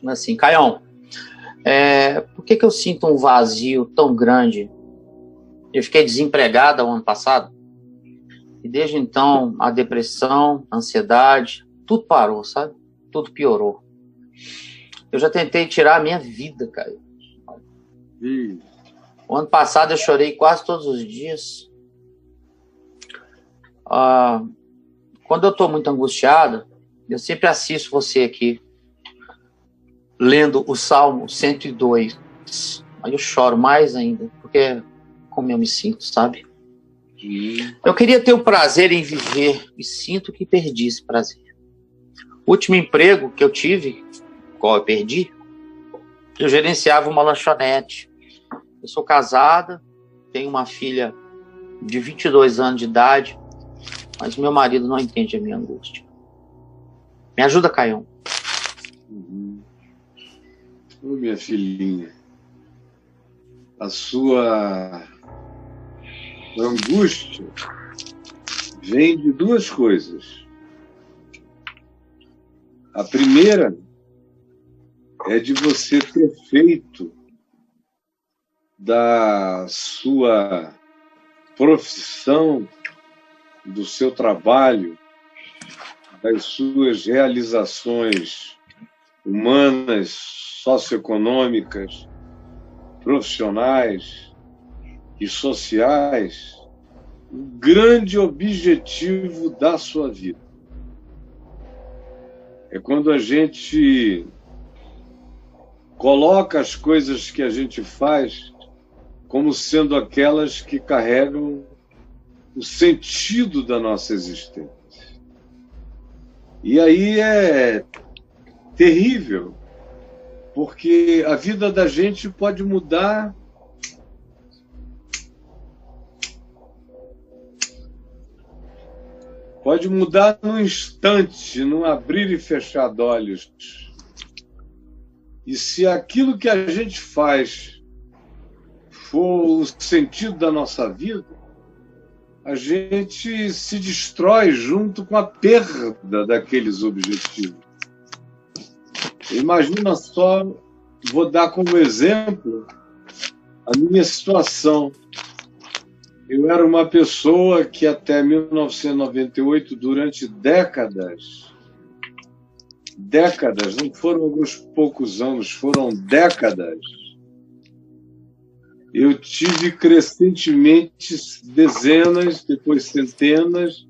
assim, Caião, por que eu sinto um vazio tão grande? Eu fiquei desempregado o ano passado, e desde então a depressão, a ansiedade, tudo parou, sabe? Tudo piorou. Eu já tentei tirar a minha vida, Caio. O ano passado eu chorei quase todos os dias. Quando eu estou muito angustiado, eu sempre assisto você aqui, lendo o Salmo 102. Aí eu choro mais ainda, porque é como eu me sinto, sabe? Eu queria ter o prazer em viver e sinto que perdi esse prazer. O último emprego que eu tive, qual eu perdi, eu gerenciava uma lanchonete. Eu sou casada, tenho uma filha de 22 anos de idade, mas meu marido não entende a minha angústia. Me ajuda, Caião. Minha filhinha, a sua angústia vem de duas coisas. A primeira é de você ter feito da sua profissão, do seu trabalho, das suas realizações humanas, socioeconômicas, profissionais e sociais, o grande objetivo da sua vida. É quando a gente coloca as coisas que a gente faz como sendo aquelas que carregam o sentido da nossa existência. E aí é terrível, porque a vida da gente pode mudar num instante, num abrir e fechar de olhos. E se aquilo que a gente faz for o sentido da nossa vida, a gente se destrói junto com a perda daqueles objetivos. Imagina só, vou dar como exemplo a minha situação. Eu era uma pessoa que até 1998, durante décadas, não foram alguns poucos anos, foram décadas, eu tive crescentemente dezenas, depois centenas,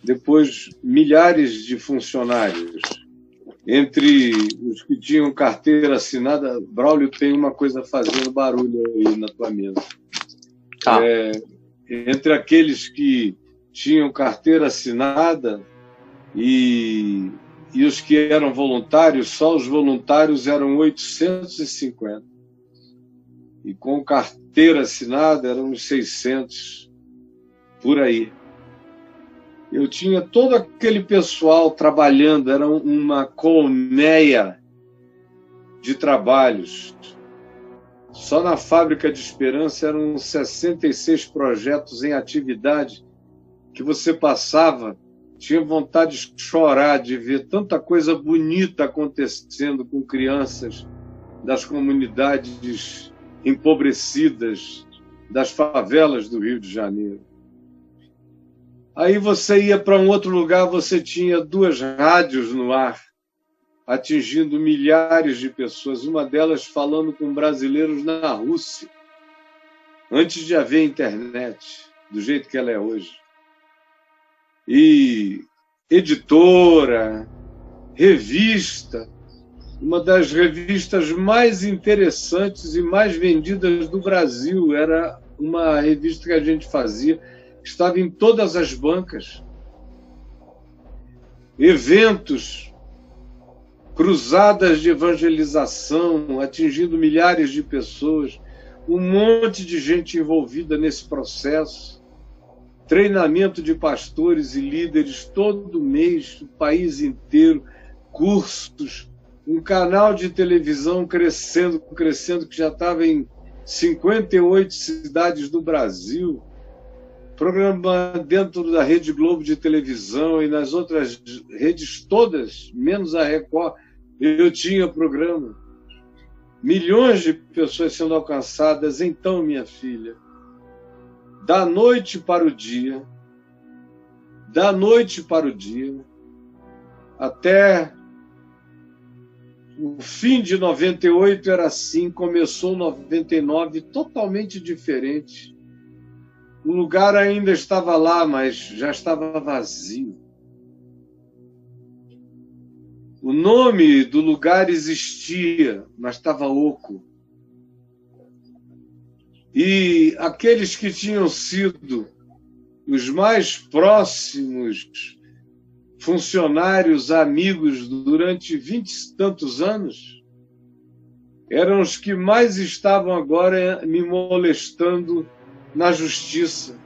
depois milhares de funcionários. Entre os que tinham carteira assinada, Braulio, tem uma coisa fazendo barulho aí na tua mesa. Entre aqueles que tinham carteira assinada e os que eram voluntários, só os voluntários eram 850. E com carteira assinada eram uns 600, por aí. Eu tinha todo aquele pessoal trabalhando, era uma colmeia de trabalhos. Só na Fábrica de Esperança eram 66 projetos em atividade que você passava, tinha vontade de chorar, de ver tanta coisa bonita acontecendo com crianças das comunidades empobrecidas, das favelas do Rio de Janeiro. Aí você ia para um outro lugar, você tinha 2 rádios no ar, atingindo milhares de pessoas, uma delas falando com brasileiros na Rússia, antes de haver internet, do jeito que ela é hoje. E editora, revista, uma das revistas mais interessantes e mais vendidas do Brasil, era uma revista que a gente fazia, estava em todas as bancas. Eventos, cruzadas de evangelização, atingindo milhares de pessoas, um monte de gente envolvida nesse processo, treinamento de pastores e líderes todo mês, o país inteiro, cursos, um canal de televisão crescendo, que já estava em 58 cidades do Brasil, programa dentro da Rede Globo de televisão e nas outras redes todas, menos a Record, eu tinha programa. Milhões de pessoas sendo alcançadas. Então, minha filha, da noite para o dia, até o fim de 98 era assim, começou 99 totalmente diferente. O lugar ainda estava lá, mas já estava vazio. O nome do lugar existia, mas estava oco. E aqueles que tinham sido os mais próximos funcionários, amigos durante 20 e tantos anos, eram os que mais estavam agora me molestando na justiça.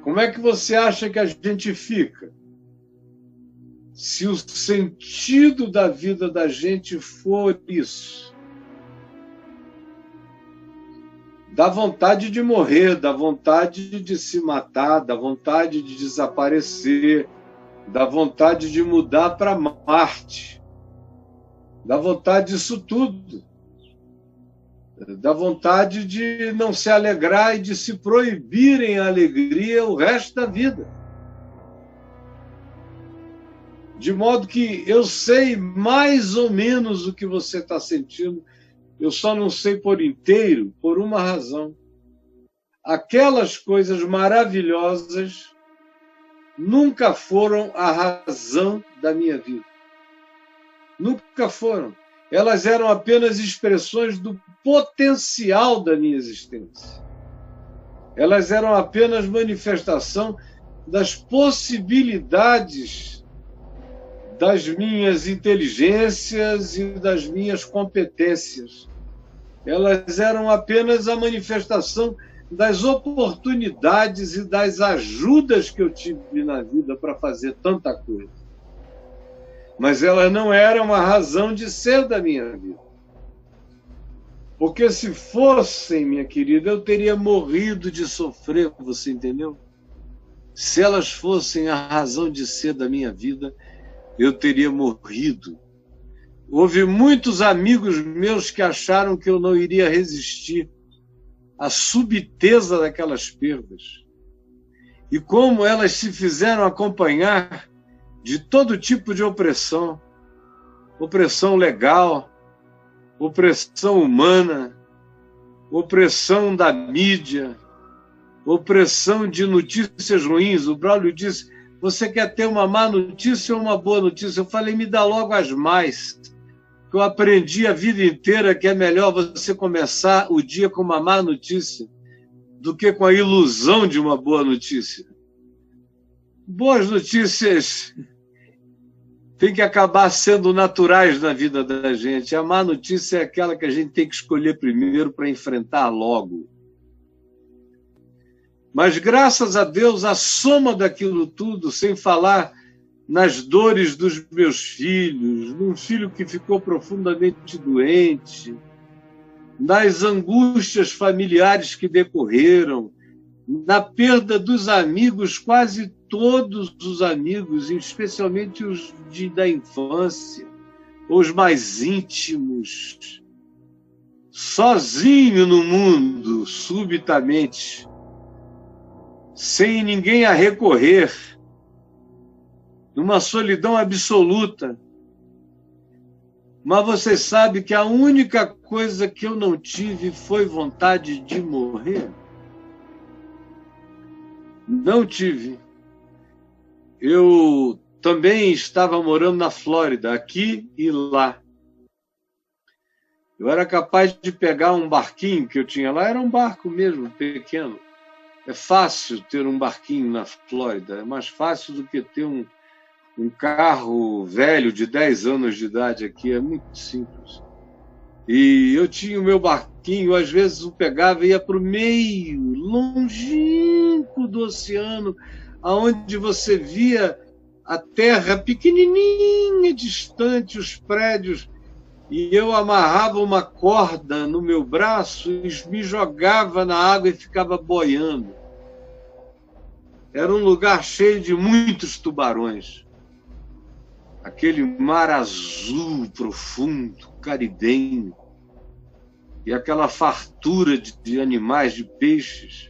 Como é que você acha que a gente fica? Se o sentido da vida da gente for isso. Dá vontade de morrer, dá vontade de se matar, dá vontade de desaparecer, dá vontade de mudar para Marte, dá vontade disso tudo. Dá vontade de não se alegrar e de se proibirem a alegria o resto da vida. De modo que eu sei mais ou menos o que você está sentindo, eu só não sei por inteiro, por uma razão. Aquelas coisas maravilhosas nunca foram a razão da minha vida. Nunca foram. Elas eram apenas expressões do potencial da minha existência. Elas eram apenas manifestação das possibilidades das minhas inteligências e das minhas competências. Elas eram apenas a manifestação das oportunidades e das ajudas que eu tive na vida para fazer tanta coisa. Mas elas não eram a razão de ser da minha vida. Porque se fossem, minha querida, eu teria morrido de sofrer, você entendeu? Se elas fossem a razão de ser da minha vida, eu teria morrido. Houve muitos amigos meus que acharam que eu não iria resistir à subteza daquelas perdas. E como elas se fizeram acompanhar de todo tipo de opressão, opressão legal, opressão humana, opressão da mídia, opressão de notícias ruins. O Braulio disse: você quer ter uma má notícia ou uma boa notícia? Eu falei: me dá logo as mais. Eu aprendi a vida inteira que é melhor você começar o dia com uma má notícia do que com a ilusão de uma boa notícia. Boas notícias têm que acabar sendo naturais na vida da gente. A má notícia é aquela que a gente tem que escolher primeiro para enfrentar logo. Mas, graças a Deus, a soma daquilo tudo, sem falar nas dores dos meus filhos, num filho que ficou profundamente doente, nas angústias familiares que decorreram, na perda dos amigos, quase todos os amigos, especialmente os da infância, os mais íntimos, sozinho no mundo, subitamente, sem ninguém a recorrer, numa solidão absoluta. Mas você sabe que a única coisa que eu não tive foi vontade de morrer? Não tive. Eu também estava morando na Flórida, aqui e lá. Eu era capaz de pegar um barquinho que eu tinha lá, era um barco mesmo, pequeno. É fácil ter um barquinho na Flórida, é mais fácil do que ter um carro velho de 10 anos de idade aqui, é muito simples. E eu tinha o meu barquinho, às vezes eu pegava e ia para o meio, longínquo do oceano, aonde você via a terra pequenininha, distante, os prédios, e eu amarrava uma corda no meu braço e me jogava na água e ficava boiando. Era um lugar cheio de muitos tubarões. aquele mar azul profundo, caribenho, e aquela fartura de animais, de peixes.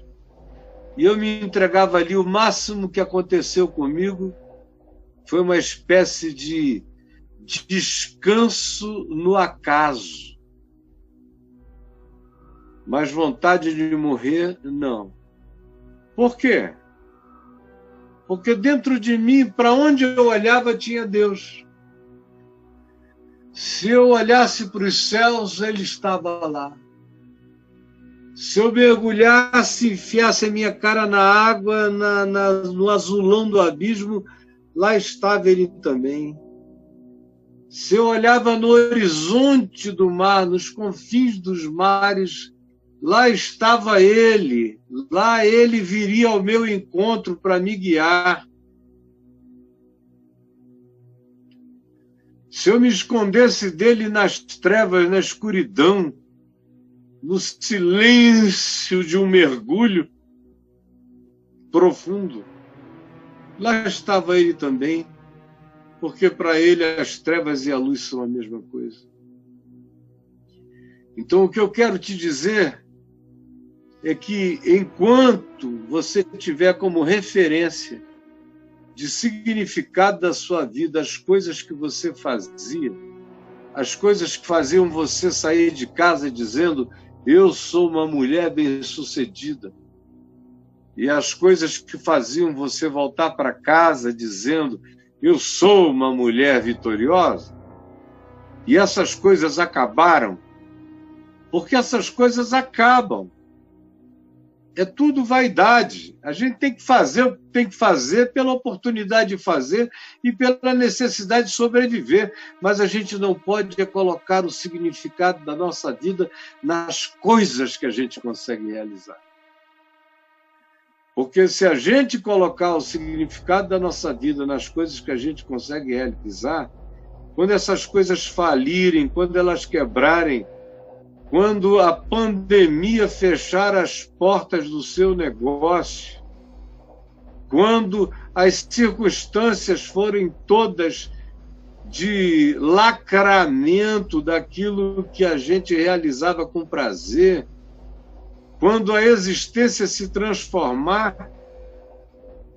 E eu me entregava ali. O máximo que aconteceu comigo foi uma espécie de descanso no acaso. Mas vontade de morrer, não. Por quê? Porque dentro de mim, para onde eu olhava, tinha Deus. Se eu olhasse para os céus, Ele estava lá. Se eu mergulhasse, enfiasse a minha cara na água, no azulão do abismo, lá estava Ele também. Se eu olhava no horizonte do mar, nos confins dos mares, lá estava Ele. Lá Ele viria ao meu encontro para me guiar. Se eu me escondesse dele nas trevas, na escuridão, no silêncio de um mergulho profundo, lá estava Ele também, porque para Ele as trevas e a luz são a mesma coisa. Então, o que eu quero te dizer é que, enquanto você tiver como referência de significado da sua vida as coisas que você fazia, as coisas que faziam você sair de casa dizendo: eu sou uma mulher bem-sucedida, e as coisas que faziam você voltar para casa dizendo: eu sou uma mulher vitoriosa, e essas coisas acabaram, porque essas coisas acabam. É tudo vaidade. A gente tem que fazer pela oportunidade de fazer e pela necessidade de sobreviver. Mas a gente não pode colocar o significado da nossa vida nas coisas que a gente consegue realizar. Porque se a gente colocar o significado da nossa vida nas coisas que a gente consegue realizar, quando essas coisas falirem, quando elas quebrarem, quando a pandemia fechar as portas do seu negócio, quando as circunstâncias forem todas de lacramento daquilo que a gente realizava com prazer, quando a existência se transformar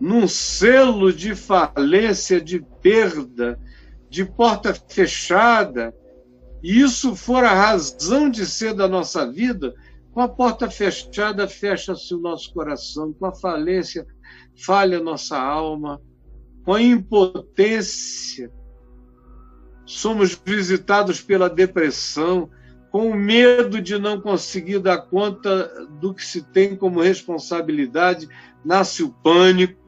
num selo de falência, de perda, de porta fechada, e isso for a razão de ser da nossa vida, com a porta fechada, fecha-se o nosso coração, com a falência, falha a nossa alma, com a impotência, somos visitados pela depressão, com o medo de não conseguir dar conta do que se tem como responsabilidade, nasce o pânico,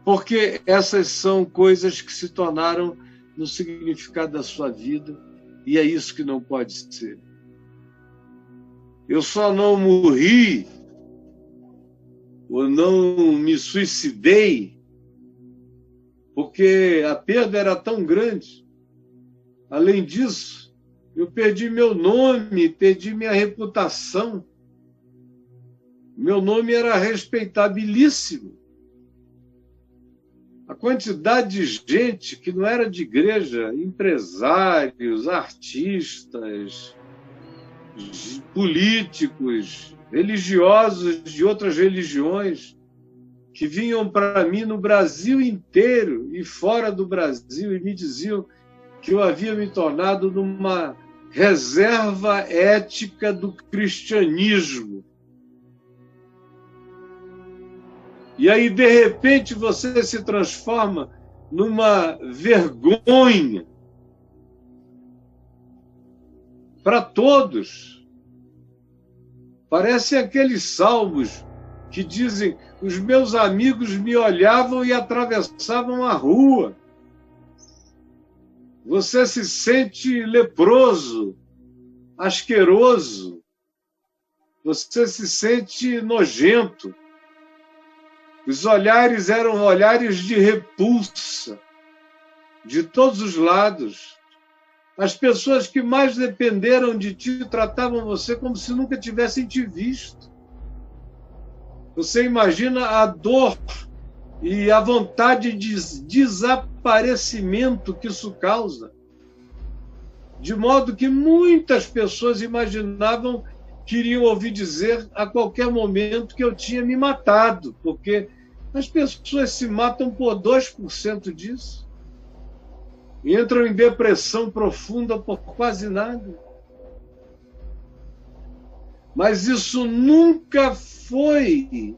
porque essas são coisas que se tornaram no significado da sua vida, e é isso que não pode ser. Eu só não morri ou não me suicidei porque a perda era tão grande. Além disso, eu perdi meu nome, perdi minha reputação. Meu nome era respeitabilíssimo. A quantidade de gente que não era de igreja, empresários, artistas, políticos, religiosos de outras religiões, que vinham para mim no Brasil inteiro e fora do Brasil e me diziam que eu havia me tornado numa reserva ética do cristianismo. E aí, de repente, você se transforma numa vergonha para todos. Parece aqueles salmos que dizem: os meus amigos me olhavam e atravessavam a rua. Você se sente leproso, asqueroso, você se sente nojento. Os olhares eram olhares de repulsa, de todos os lados. As pessoas que mais dependeram de ti tratavam você como se nunca tivessem te visto. Você imagina a dor e a vontade de desaparecimento que isso causa. De modo que muitas pessoas imaginavam que iriam ouvir dizer a qualquer momento que eu tinha me matado, porque as pessoas se matam por 2% disso. E entram em depressão profunda por quase nada. Mas isso nunca foi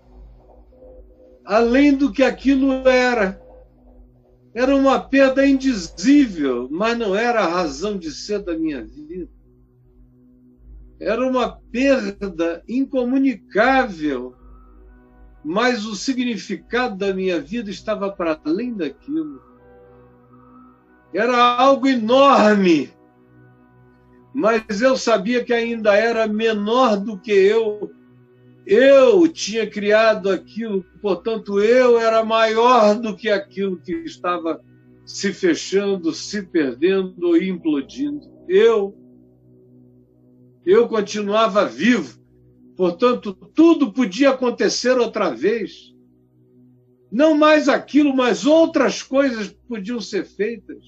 além do que aquilo era. Era uma perda indizível, mas não era a razão de ser da minha vida. Era uma perda incomunicável, mas o significado da minha vida estava para além daquilo. Era algo enorme, mas eu sabia que ainda era menor do que eu. Eu tinha criado aquilo, portanto, eu era maior do que aquilo que estava se fechando, se perdendo e implodindo. Eu continuava vivo, portanto, tudo podia acontecer outra vez. Não mais aquilo, mas outras coisas podiam ser feitas.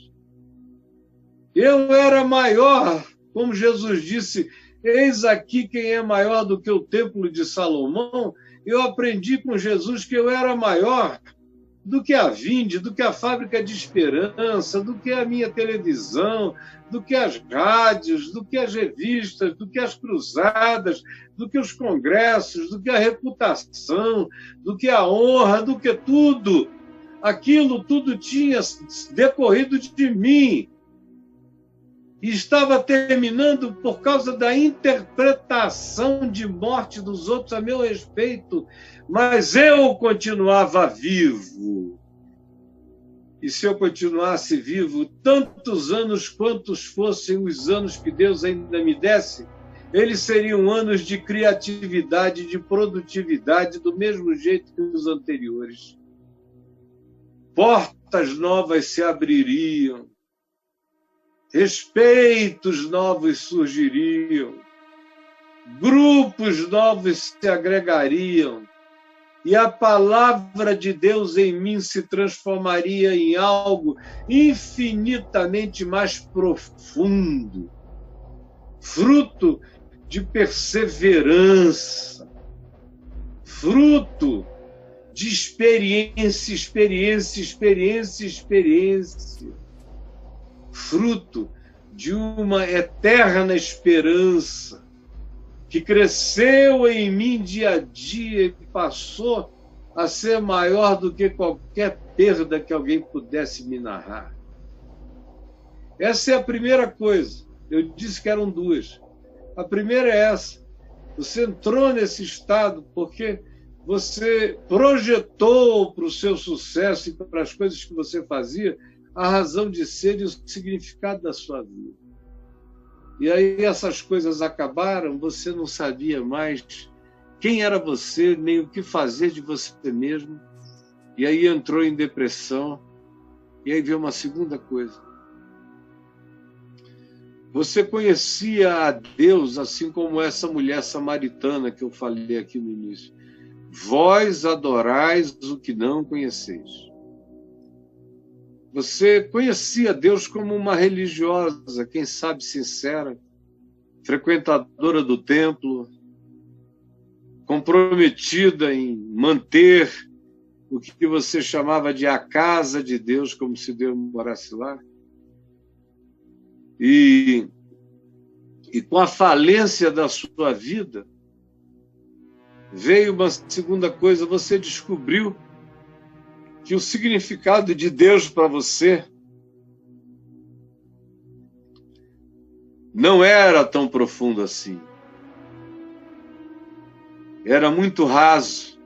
Eu era maior, como Jesus disse, eis aqui quem é maior do que o templo de Salomão. Eu aprendi com Jesus que eu era maior do que a Vinde, do que a Fábrica de Esperança, do que a minha televisão, do que as rádios, do que as revistas, do que as cruzadas, do que os congressos, do que a reputação, do que a honra, do que tudo. Aquilo tudo tinha decorrido de mim. E estava terminando por causa da interpretação de morte dos outros a meu respeito. Mas eu continuava vivo. E se eu continuasse vivo, tantos anos quantos fossem os anos que Deus ainda me desse, eles seriam anos de criatividade, de produtividade, do mesmo jeito que os anteriores. Portas novas se abririam. Respeitos novos surgiriam, grupos novos se agregariam, e a palavra de Deus em mim se transformaria em algo infinitamente mais profundo, fruto de perseverança, fruto de experiência, fruto de uma eterna esperança que cresceu em mim dia a dia e passou a ser maior do que qualquer perda que alguém pudesse me narrar. Essa é a primeira coisa. Eu disse que eram duas. A primeira é essa. Você entrou nesse estado porque você projetou para o seu sucesso e para as coisas que você fazia a razão de ser e o significado da sua vida. E aí essas coisas acabaram, você não sabia mais quem era você, nem o que fazer de você mesmo. E aí entrou em depressão. E aí veio uma segunda coisa. Você conhecia a Deus assim como essa mulher samaritana que eu falei aqui no início. Vós adorais o que não conheceis. Você conhecia Deus como uma religiosa, quem sabe sincera, frequentadora do templo, comprometida em manter o que você chamava de a casa de Deus, como se Deus morasse lá. E com a falência da sua vida, veio uma segunda coisa, você descobriu que o significado de Deus para você não era tão profundo assim. Era muito raso.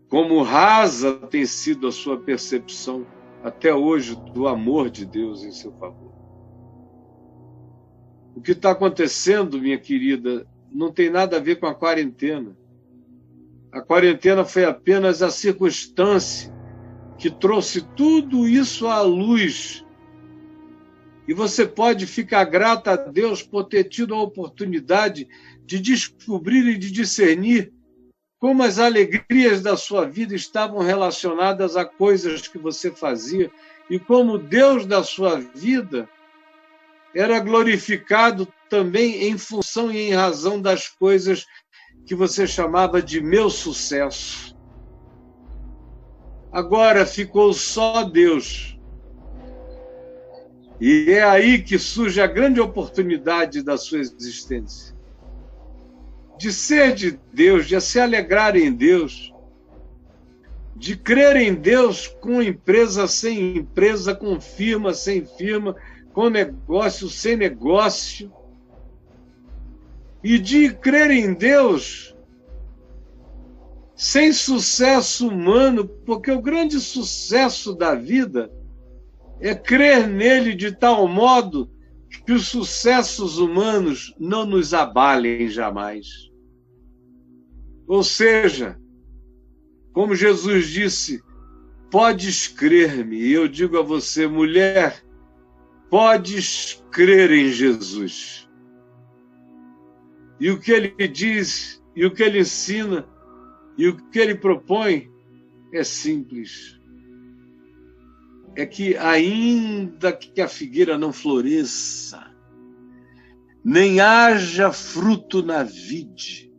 Como rasa tem sido a sua percepção até hoje do amor de Deus em seu favor. O que está acontecendo, minha querida, não tem nada a ver com a quarentena. A quarentena foi apenas a circunstância que trouxe tudo isso à luz. E você pode ficar grata a Deus por ter tido a oportunidade de descobrir e de discernir como as alegrias da sua vida estavam relacionadas a coisas que você fazia e como o Deus da sua vida era glorificado também em função e em razão das coisas que você chamava de meu sucesso. Agora ficou só Deus. E é aí que surge a grande oportunidade da sua existência. De ser de Deus, de se alegrar em Deus, de crer em Deus com empresa sem empresa, com firma sem firma, com negócio sem negócio, e de crer em Deus sem sucesso humano, porque o grande sucesso da vida é crer nele de tal modo que os sucessos humanos não nos abalem jamais. Ou seja, como Jesus disse, podes crer-me. E eu digo a você, mulher, podes crer em Jesus. E o que ele diz, e o que ele ensina, e o que ele propõe é simples. É que ainda que a figueira não floresça, nem haja fruto na vide,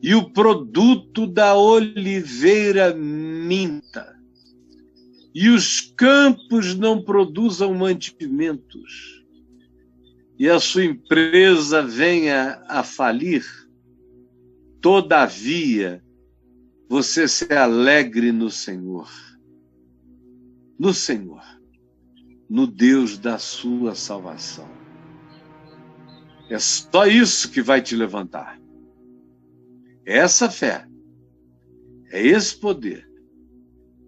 e o produto da oliveira minta, e os campos não produzam mantimentos, e a sua empresa venha a falir, todavia, você se alegre no Senhor. No Senhor, no Deus da sua salvação. É só isso que vai te levantar. É essa fé, é esse poder.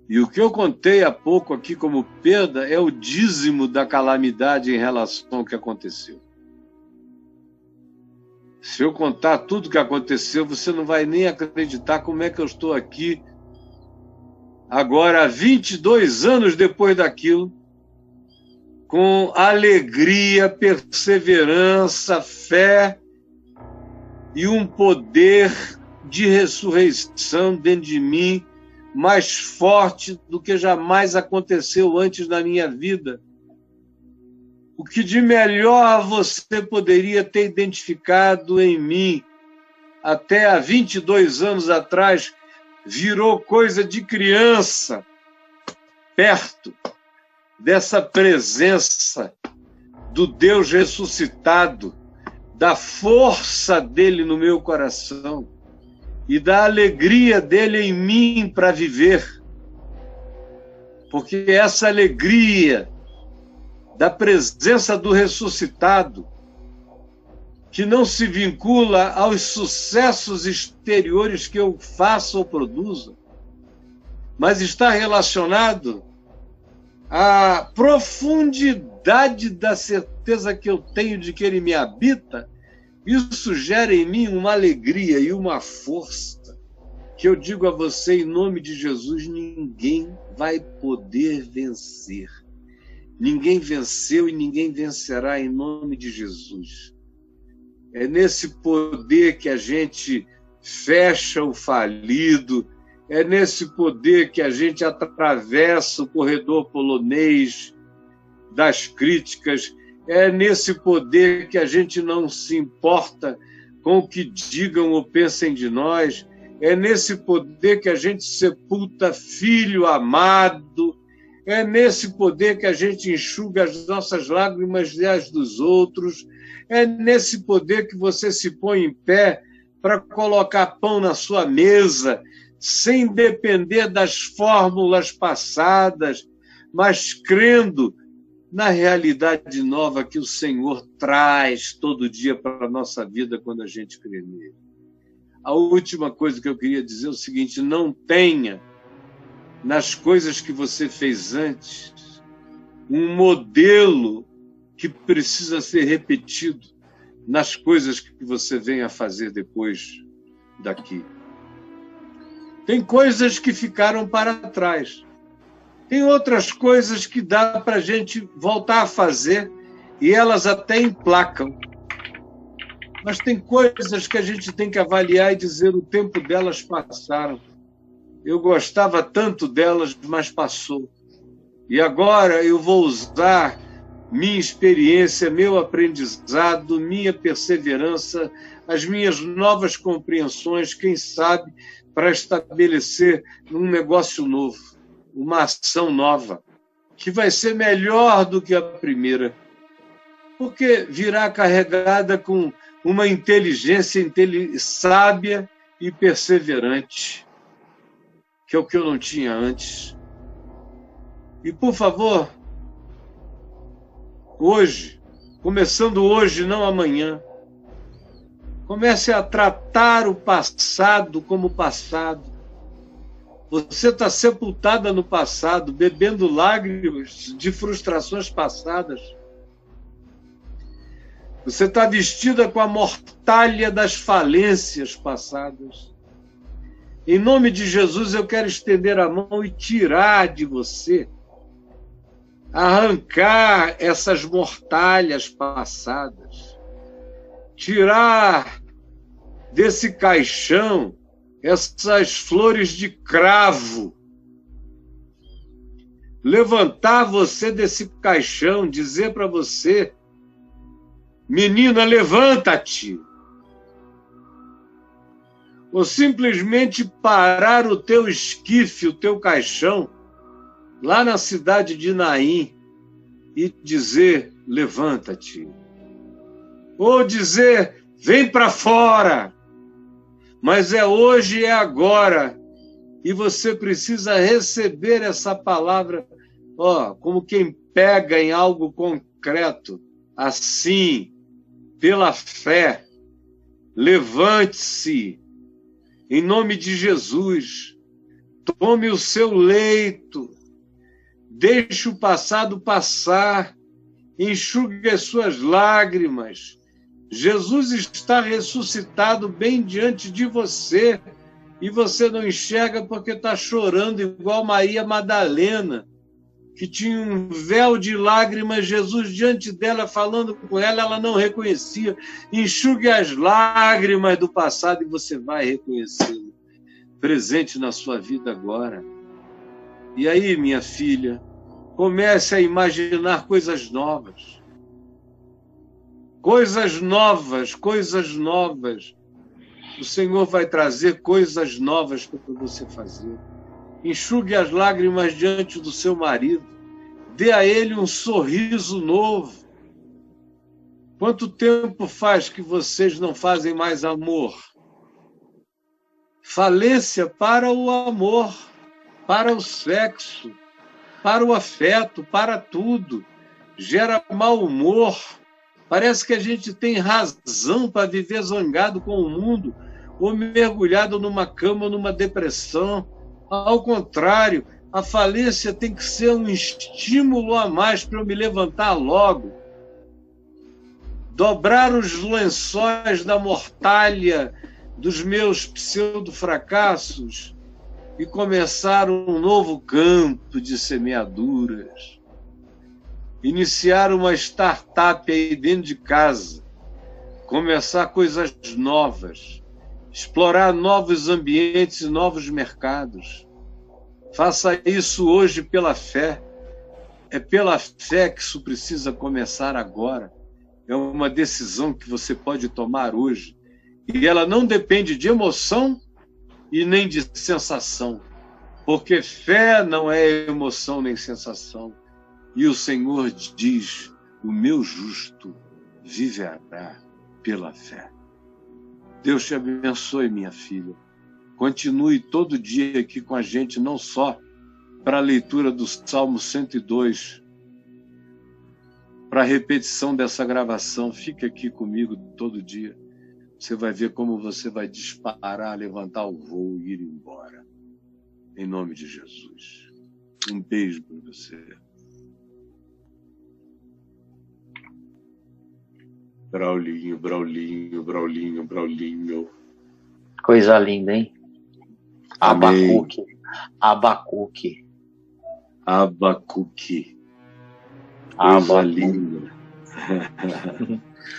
E o que eu contei há pouco aqui como perda é o dízimo da calamidade em relação ao que aconteceu. Se eu contar tudo o que aconteceu, você não vai nem acreditar como é que eu estou aqui agora, 22 anos depois daquilo, com alegria, perseverança, fé e um poder de ressurreição dentro de mim mais forte do que jamais aconteceu antes na minha vida. O que de melhor você poderia ter identificado em mim até há 22 anos atrás virou coisa de criança, perto dessa presença do Deus ressuscitado, da força dele no meu coração e da alegria dele em mim para viver. Porque essa alegria da presença do ressuscitado, que não se vincula aos sucessos exteriores que eu faço ou produzo, mas está relacionado à profundidade da certeza que eu tenho de que ele me habita, isso gera em mim uma alegria e uma força que eu digo a você, em nome de Jesus, ninguém vai poder vencer. Ninguém venceu e ninguém vencerá em nome de Jesus. É nesse poder que a gente fecha o falido, é nesse poder que a gente atravessa o corredor polonês das críticas, é nesse poder que a gente não se importa com o que digam ou pensem de nós, é nesse poder que a gente sepulta filho amado, é nesse poder que a gente enxuga as nossas lágrimas e as dos outros, é nesse poder que você se põe em pé para colocar pão na sua mesa, sem depender das fórmulas passadas, mas crendo na realidade nova que o Senhor traz todo dia para a nossa vida quando a gente crê nele. A última coisa que eu queria dizer é o seguinte: não tenha nas coisas que você fez antes um modelo que precisa ser repetido nas coisas que você vem a fazer depois daqui. Tem coisas que ficaram para trás. Tem outras coisas que dá para a gente voltar a fazer e elas até emplacam. Mas tem coisas que a gente tem que avaliar e dizer: o tempo delas passaram. Eu gostava tanto delas, mas passou. E agora eu vou usar minha experiência, meu aprendizado, minha perseverança, as minhas novas compreensões, quem sabe, para estabelecer um negócio novo, uma ação nova, que vai ser melhor do que a primeira, porque virá carregada com uma inteligência sábia e perseverante, que é o que eu não tinha antes. E, por favor, hoje, começando hoje, não amanhã, comece a tratar o passado como passado. Você está sepultada no passado, bebendo lágrimas de frustrações passadas. Você está vestida com a mortalha das falências passadas. Em nome de Jesus, eu quero estender a mão e tirar de você, arrancar essas mortalhas passadas, tirar desse caixão essas flores de cravo, levantar você desse caixão, dizer para você: menina, levanta-te. Ou simplesmente parar o teu esquife, o teu caixão, lá na cidade de Naim, e dizer: levanta-te. Ou dizer: vem para fora. Mas é hoje, é agora. E você precisa receber essa palavra, como quem pega em algo concreto, assim, pela fé. Levante-se, em nome de Jesus. Tome o seu leito, deixe o passado passar, enxugue as suas lágrimas. Jesus está ressuscitado bem diante de você e você não enxerga porque está chorando igual Maria Madalena, que tinha um véu de lágrimas, Jesus diante dela, falando com ela, ela não reconhecia. Enxugue as lágrimas do passado e você vai reconhecê-lo presente na sua vida agora. E aí, minha filha, comece a imaginar coisas novas. Coisas novas, coisas novas. O Senhor vai trazer coisas novas para você fazer. Enxugue as lágrimas diante do seu marido. Dê a ele um sorriso novo. Quanto tempo faz que vocês não fazem mais amor? Falência para o amor, para o sexo, para o afeto, para tudo. Gera mau humor. Parece que a gente tem razão para viver zangado com o mundo ou mergulhado numa cama ou numa depressão. Ao contrário, a falência tem que ser um estímulo a mais para eu me levantar logo. Dobrar os lençóis da mortalha dos meus pseudo-fracassos e começar um novo campo de semeaduras. Iniciar uma startup aí dentro de casa. Começar coisas novas. Explorar novos ambientes e novos mercados. Faça isso hoje pela fé. É pela fé que isso precisa começar agora. É uma decisão que você pode tomar hoje. E ela não depende de emoção e nem de sensação. Porque fé não é emoção nem sensação. E o Senhor diz: o meu justo viverá pela fé. Deus te abençoe, minha filha. Continue todo dia aqui com a gente, não só para a leitura do Salmo 102, para a repetição dessa gravação. Fique aqui comigo todo dia. Você vai ver como você vai disparar, levantar o voo e ir embora. Em nome de Jesus. Um beijo para você. Braulinho, Braulinho, Braulinho, Braulinho. Coisa linda, hein? Abacuque. Abacuque. Abacuque. Coisa linda.